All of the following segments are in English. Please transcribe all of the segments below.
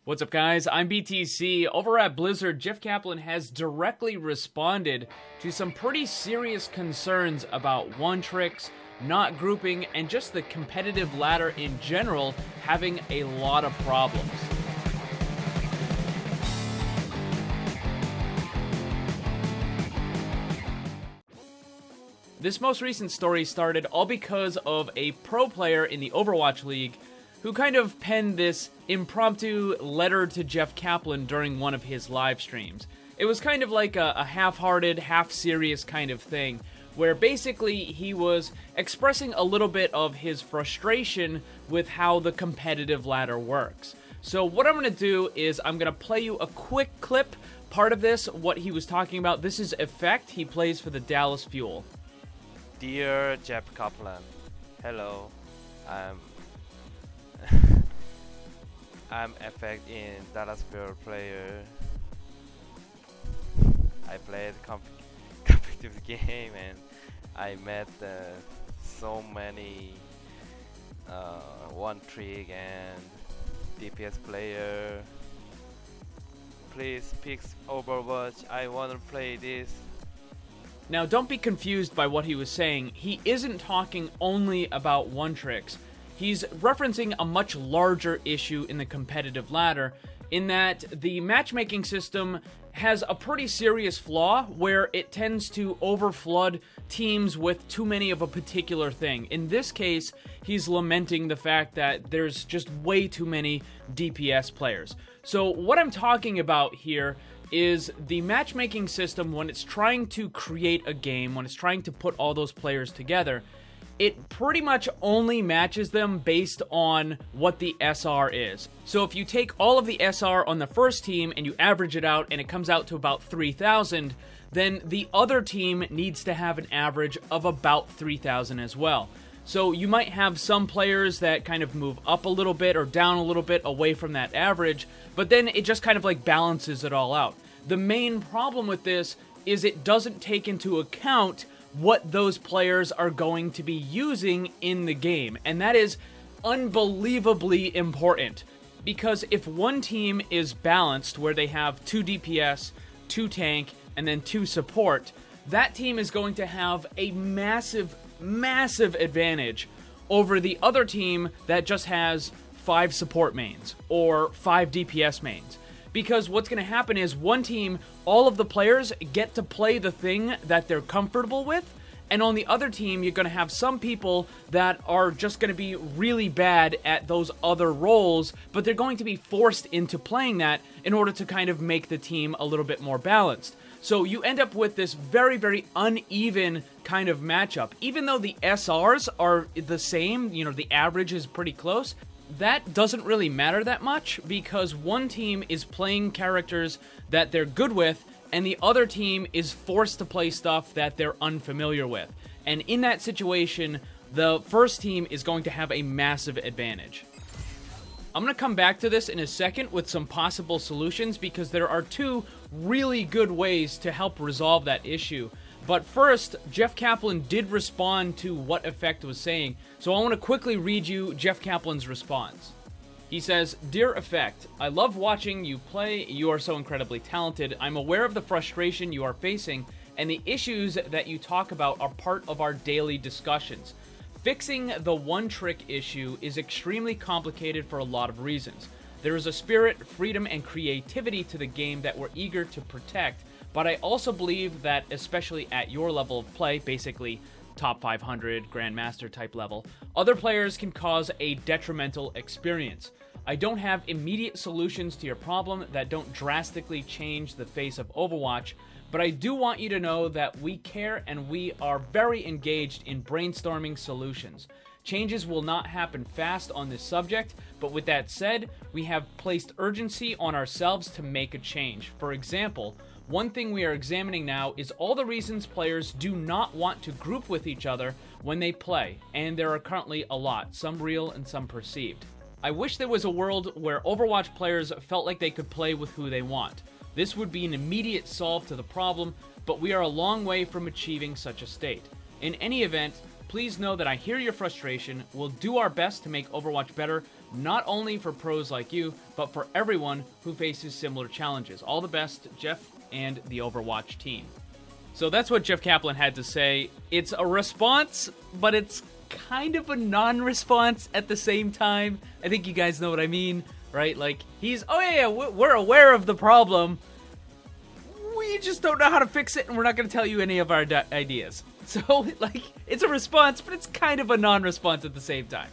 What's up, guys? I'm BTC. Over at Blizzard, Jeff Kaplan has directly responded to some pretty serious concerns about one-tricks, not grouping, and just the competitive ladder in general having a lot of problems. This most recent story started all because of a pro player in the Overwatch League who kind of penned this impromptu letter to Jeff Kaplan during one of his live streams. It was kind of like a half-hearted, half-serious kind of thing, where basically he was expressing a little bit of his frustration with how the competitive ladder works. So what I'm going to do is I'm going to play you a quick clip, part of this, what he was talking about. This is Effect. He plays for the Dallas Fuel. Dear Jeff Kaplan, hello, I'm Effect in Dallas Fuel player. I played competitive game and I met so many one trick and DPS player. Please pick Overwatch. I wanna play this. Now, don't be confused by what he was saying. He isn't talking only about one-tricks. He's referencing a much larger issue in the competitive ladder, in that the matchmaking system has a pretty serious flaw where it tends to overflood teams with too many of a particular thing. In this case, he's lamenting the fact that there's just way too many DPS players. So what I'm talking about here is the matchmaking system. When it's trying to create a game, when it's trying to put all those players together, it pretty much only matches them based on what the SR is. So if you take all of the SR on the first team and you average it out and it comes out to about 3,000, then the other team needs to have an average of about 3,000 as well. So you might have some players that kind of move up a little bit or down a little bit away from that average, but then it just kind of like balances it all out. The main problem with this is it doesn't take into account what those players are going to be using in the game, and that is unbelievably important, because if one team is balanced where they have 2 DPS, 2 tank, and then 2 support, that team is going to have a massive advantage over the other team that just has 5 support mains or 5 DPS mains. Because what's going to happen is one team, all of the players get to play the thing that they're comfortable with, and on the other team, you're going to have some people that are just going to be really bad at those other roles, but they're going to be forced into playing that in order to kind of make the team a little bit more balanced. So you end up with this very uneven kind of matchup. Even though the SRs are the same, you know, the average is pretty close, that doesn't really matter that much, because one team is playing characters that they're good with, and the other team is forced to play stuff that they're unfamiliar with. And in that situation, the first team is going to have a massive advantage. I'm going to come back to this in a second with some possible solutions, because there are 2 really good ways to help resolve that issue. But first, Jeff Kaplan did respond to what Effect was saying, so I want to quickly read you Jeff Kaplan's response. He says, "Dear Effect, I love watching you play. You are so incredibly talented. I'm aware of the frustration you are facing, and the issues that you talk about are part of our daily discussions. Fixing the one-trick issue is extremely complicated for a lot of reasons. There is a spirit, freedom, and creativity to the game that we're eager to protect, but I also believe that, especially at your level of play, basically top 500, Grandmaster type level, other players can cause a detrimental experience. I don't have immediate solutions to your problem that don't drastically change the face of Overwatch, but I do want you to know that we care and we are very engaged in brainstorming solutions. Changes will not happen fast on this subject, but with that said, we have placed urgency on ourselves to make a change. For example, one thing we are examining now is all the reasons players do not want to group with each other when they play, and there are currently a lot, some real and some perceived. I wish there was a world where Overwatch players felt like they could play with who they want. This would be an immediate solve to the problem, but we are a long way from achieving such a state. In any event, please know that I hear your frustration. We'll do our best to make Overwatch better, not only for pros like you, but for everyone who faces similar challenges. All the best, Jeff and the Overwatch team. So that's what Jeff Kaplan had to say. It's a response, but it's kind of a non-response at the same time. I think you guys know what I mean, right? Like, we're aware of the problem. We just don't know how to fix it, and we're not going to tell you any of our ideas. So, like, it's a response, but it's kind of a non-response at the same time.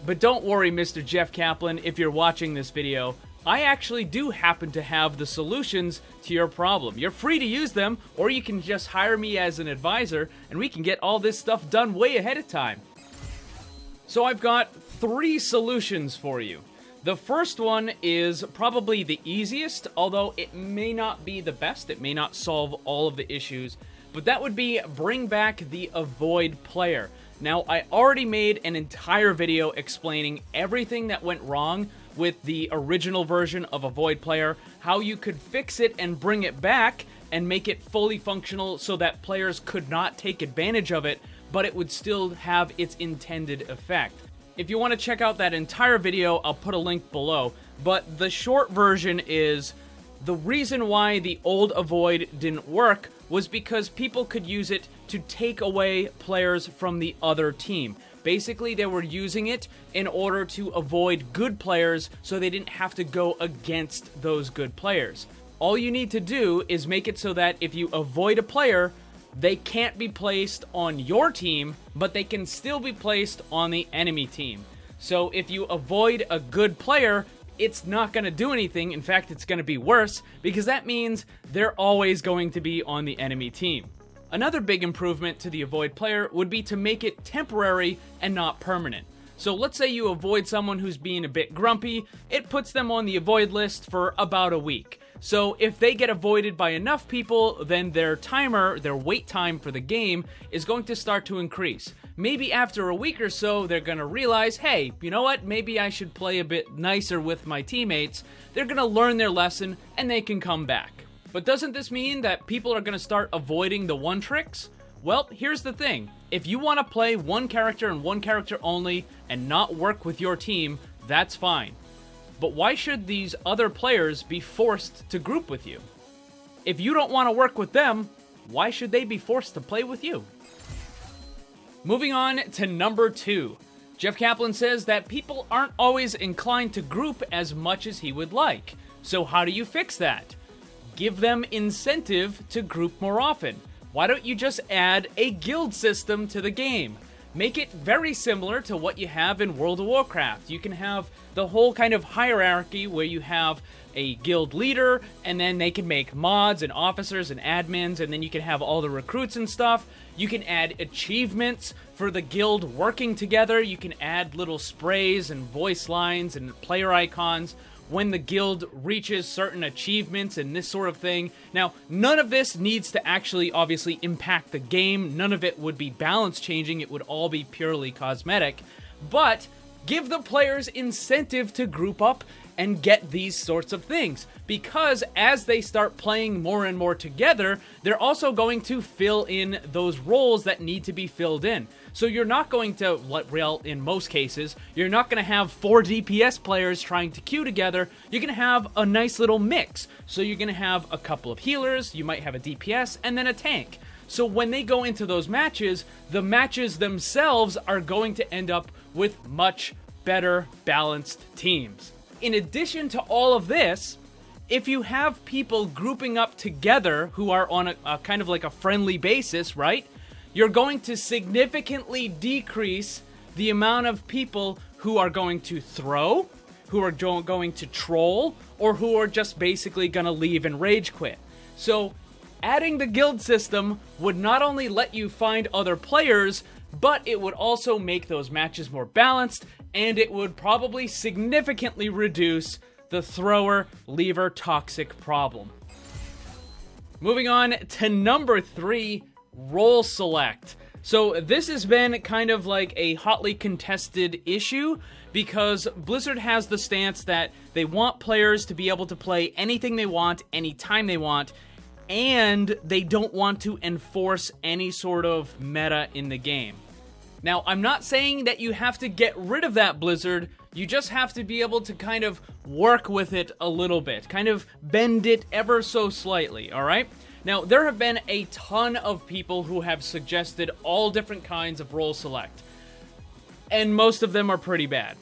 But don't worry, Mr. Jeff Kaplan, if you're watching this video, I actually do happen to have the solutions to your problem. You're free to use them, or you can just hire me as an advisor, and we can get all this stuff done way ahead of time. So I've got 3 solutions for you. The first one is probably the easiest, although it may not be the best. It may not solve all of the issues, but that would be bring back the avoid player. Now, I already made an entire video explaining everything that went wrong with the original version of Avoid Player, how you could fix it and bring it back and make it fully functional so that players could not take advantage of it, but it would still have its intended effect. If you want to check out that entire video, I'll put a link below, but the short version is the reason why the old Avoid didn't work was because people could use it to take away players from the other team. Basically, they were using it in order to avoid good players so they didn't have to go against those good players. All you need to do is make it so that if you avoid a player, they can't be placed on your team, but they can still be placed on the enemy team. So if you avoid a good player, it's not going to do anything. In fact, it's going to be worse, because that means they're always going to be on the enemy team. Another big improvement to the avoid player would be to make it temporary and not permanent. So let's say you avoid someone who's being a bit grumpy, it puts them on the avoid list for about a week. So if they get avoided by enough people, then their timer, their wait time for the game, is going to start to increase. Maybe after a week or so, they're going to realize, hey, you know what, maybe I should play a bit nicer with my teammates. They're going to learn their lesson, and they can come back. But doesn't this mean that people are going to start avoiding the one tricks? Well, here's the thing. If you want to play one character and one character only and not work with your team, that's fine. But why should these other players be forced to group with you? If you don't want to work with them, why should they be forced to play with you? Moving on to number 2. Jeff Kaplan says that people aren't always inclined to group as much as he would like. So how do you fix that? Give them incentive to group more often. Why don't you just add a guild system to the game? Make it very similar to what you have in World of Warcraft. You can have the whole kind of hierarchy where you have a guild leader, and then they can make mods and officers and admins, and then you can have all the recruits and stuff. You can add achievements for the guild working together. You can add little sprays and voice lines and player icons when the guild reaches certain achievements and this sort of thing. Now, none of this needs to actually obviously impact the game. None of it would be balance changing. It would all be purely cosmetic. But give the players incentive to group up and get these sorts of things, because as they start playing more and more together, they're also going to fill in those roles that need to be filled in. So you're not going to, well, in most cases, you're not going to have 4 DPS players trying to queue together. You're going to have a nice little mix. So you're going to have a couple of healers, you might have a DPS, and then a tank. So when they go into those matches, the matches themselves are going to end up with much better balanced teams. In addition to all of this, if you have people grouping up together who are on a kind of like a friendly basis, right? You're going to significantly decrease the amount of people who are going to throw, who are going to troll, or who are just basically going to leave and rage quit. So adding the guild system would not only let you find other players, but it would also make those matches more balanced, and it would probably significantly reduce the thrower leaver toxic problem. Moving on to number 3, role select. So this has been kind of like a hotly contested issue, because Blizzard has the stance that they want players to be able to play anything they want, anytime they want, and they don't want to enforce any sort of meta in the game. Now, I'm not saying that you have to get rid of that, Blizzard. You just have to be able to kind of work with it a little bit, kind of bend it ever so slightly, alright? Now, there have been a ton of people who have suggested all different kinds of role select, and most of them are pretty bad.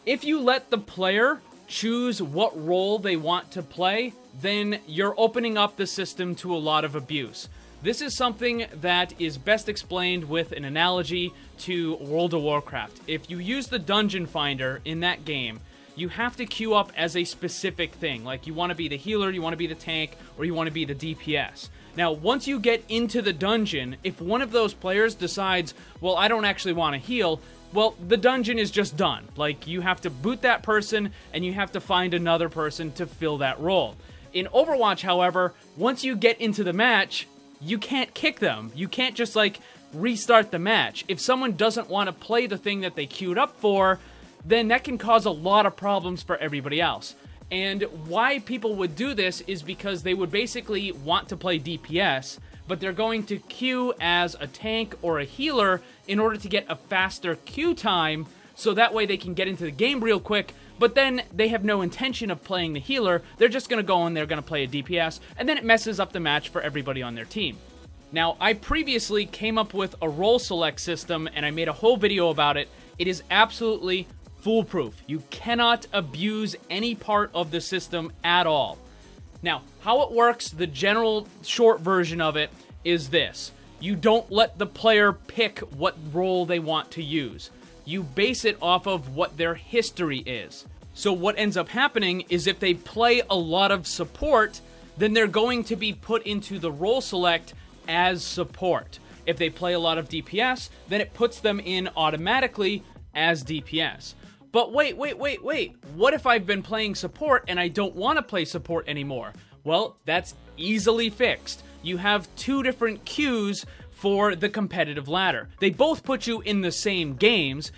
If you let the player choose what role they want to play, then you're opening up the system to a lot of abuse. This is something that is best explained with an analogy to World of Warcraft. If you use the dungeon finder in that game, you have to queue up as a specific thing. Like, you want to be the healer, you want to be the tank, or you want to be the DPS. Now, once you get into the dungeon, if one of those players decides, well, I don't actually want to heal, well, the dungeon is just done. Like, you have to boot that person, and you have to find another person to fill that role. In Overwatch, however, once you get into the match, you can't kick them. You can't just, like, restart the match. If someone doesn't want to play the thing that they queued up for, then that can cause a lot of problems for everybody else. And why people would do this is because they would basically want to play DPS, but they're going to queue as a tank or a healer in order to get a faster queue time, so that way they can get into the game real quick, but then they have no intention of playing the healer. They're just going to go in, they're going to play a DPS, and then it messes up the match for everybody on their team. Now, I previously came up with a role select system, and I made a whole video about it. It is absolutely foolproof. You cannot abuse any part of the system at all. Now, how it works, the general short version of it is this. You don't let the player pick what role they want to use. You base it off of what their history is. So what ends up happening is if they play a lot of support, then they're going to be put into the role select as support. If they play a lot of DPS, then it puts them in automatically as DPS. But wait, what if I've been playing support and I don't want to play support anymore? Well, that's easily fixed. You have two different queues for the competitive ladder. They both put you in the same games.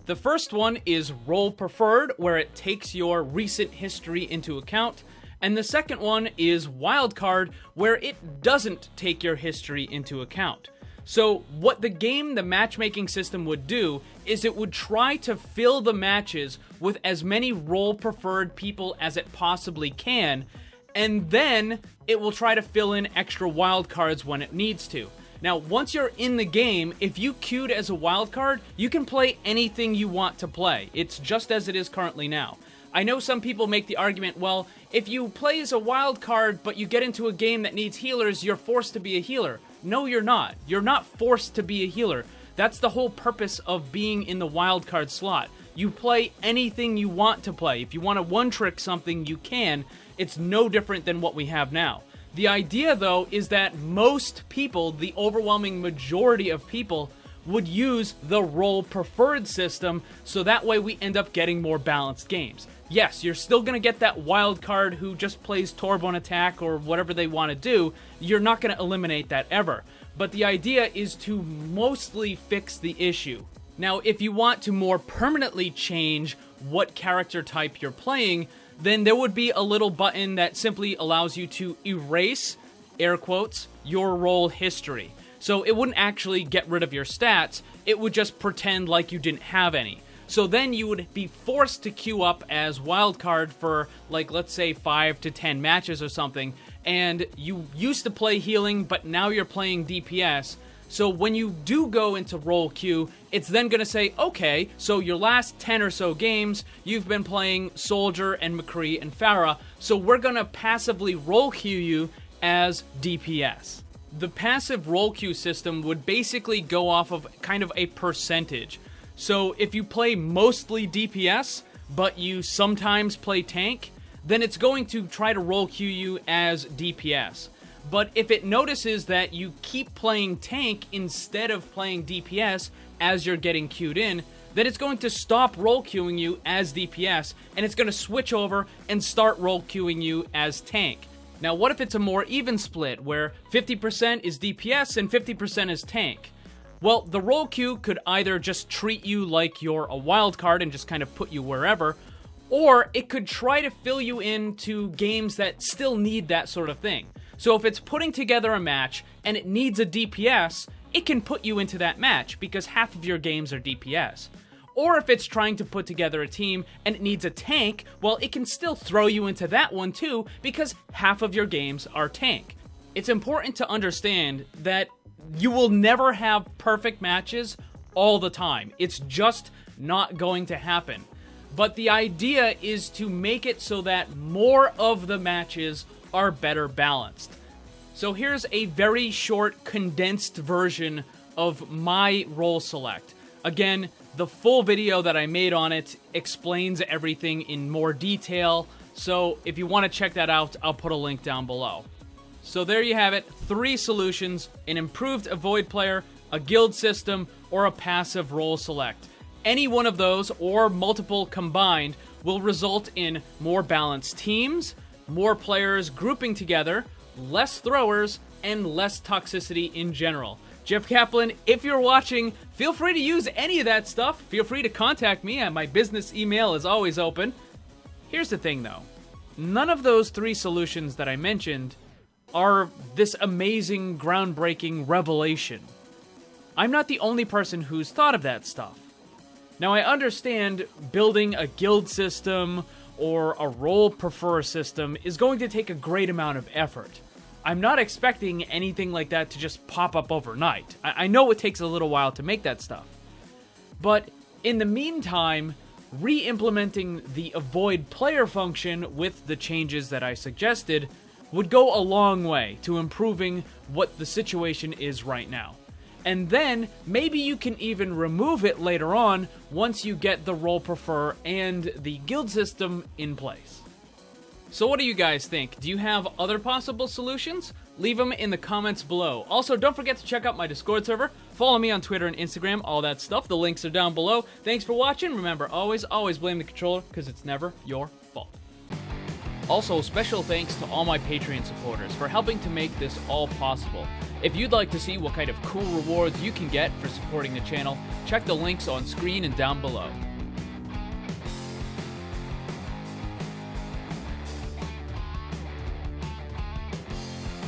The first one is role preferred, where it takes your recent history into account. And the second one is wildcard, where it doesn't take your history into account. So what the matchmaking system would do is it would try to fill the matches with as many role-preferred people as it possibly can, and then it will try to fill in extra wildcards when it needs to. Now, once you're in the game, if you queued as a wildcard, you can play anything you want to play. It's just as it is currently now. I know some people make the argument, well, if you play as a wild card, but you get into a game that needs healers, you're forced to be a healer. No, you're not. You're not forced to be a healer. That's the whole purpose of being in the wild card slot. You play anything you want to play. If you want to one-trick something, you can. It's no different than what we have now. The idea, though, is that most people, the overwhelming majority of people, would use the role-preferred system, so that way we end up getting more balanced games. Yes, you're still going to get that wild card who just plays Torbjorn attack or whatever they want to do. You're not going to eliminate that ever. But the idea is to mostly fix the issue. Now, if you want to more permanently change what character type you're playing, then there would be a little button that simply allows you to erase, air quotes, your role history. So it wouldn't actually get rid of your stats, it would just pretend like you didn't have any. So then you would be forced to queue up as wildcard for, like, let's say 5 to 10 matches or something, and you used to play healing, but now you're playing DPS. So when you do go into role queue, it's then going to say, okay, so your last 10 or so games, you've been playing Soldier and McCree and Pharah, so we're going to passively role queue you as DPS. The passive role queue system would basically go off of kind of a percentage. So if you play mostly DPS, but you sometimes play tank, then it's going to try to role queue you as DPS. But if it notices that you keep playing tank instead of playing DPS as you're getting queued in, then it's going to stop role queuing you as DPS, and it's going to switch over and start role queuing you as tank. Now, what if it's a more even split, where 50% is DPS and 50% is tank? Well, the role queue could either just treat you like you're a wild card and just kind of put you wherever, or it could try to fill you into games that still need that sort of thing. So if it's putting together a match and it needs a DPS, it can put you into that match because half of your games are DPS. Or if it's trying to put together a team and it needs a tank, well, it can still throw you into that one too, because half of your games are tank. It's important to understand that you will never have perfect matches all the time. It's just not going to happen. But the idea is to make it so that more of the matches are better balanced. So here's a very short, condensed version of my role select. Again, the full video that I made on it explains everything in more detail, so if you want to check that out, I'll put a link down below. So there you have it, 3 solutions: an improved avoid player, a guild system, or a passive role select. Any one of those, or multiple combined, will result in more balanced teams, more players grouping together, less throwers, and less toxicity in general. Jeff Kaplan, if you're watching, feel free to use any of that stuff. Feel free to contact me, and my business email is always open. Here's the thing though, none of those 3 solutions that I mentioned are this amazing, groundbreaking revelation. I'm not the only person who's thought of that stuff. Now I understand building a guild system or a role prefer system is going to take a great amount of effort. I'm not expecting anything like that to just pop up overnight. I know it takes a little while to make that stuff. But in the meantime, re-implementing the avoid player function with the changes that I suggested would go a long way to improving what the situation is right now. And then maybe you can even remove it later on once you get the role prefer and the guild system in place. So what do you guys think? Do you have other possible solutions? Leave them in the comments below. Also, don't forget to check out my Discord server. Follow me on Twitter and Instagram, all that stuff. The links are down below. Thanks for watching. Remember, always blame the controller, because it's never your fault. Also, special thanks to all my Patreon supporters for helping to make this all possible. If you'd like to see what kind of cool rewards you can get for supporting the channel, check the links on screen and down below.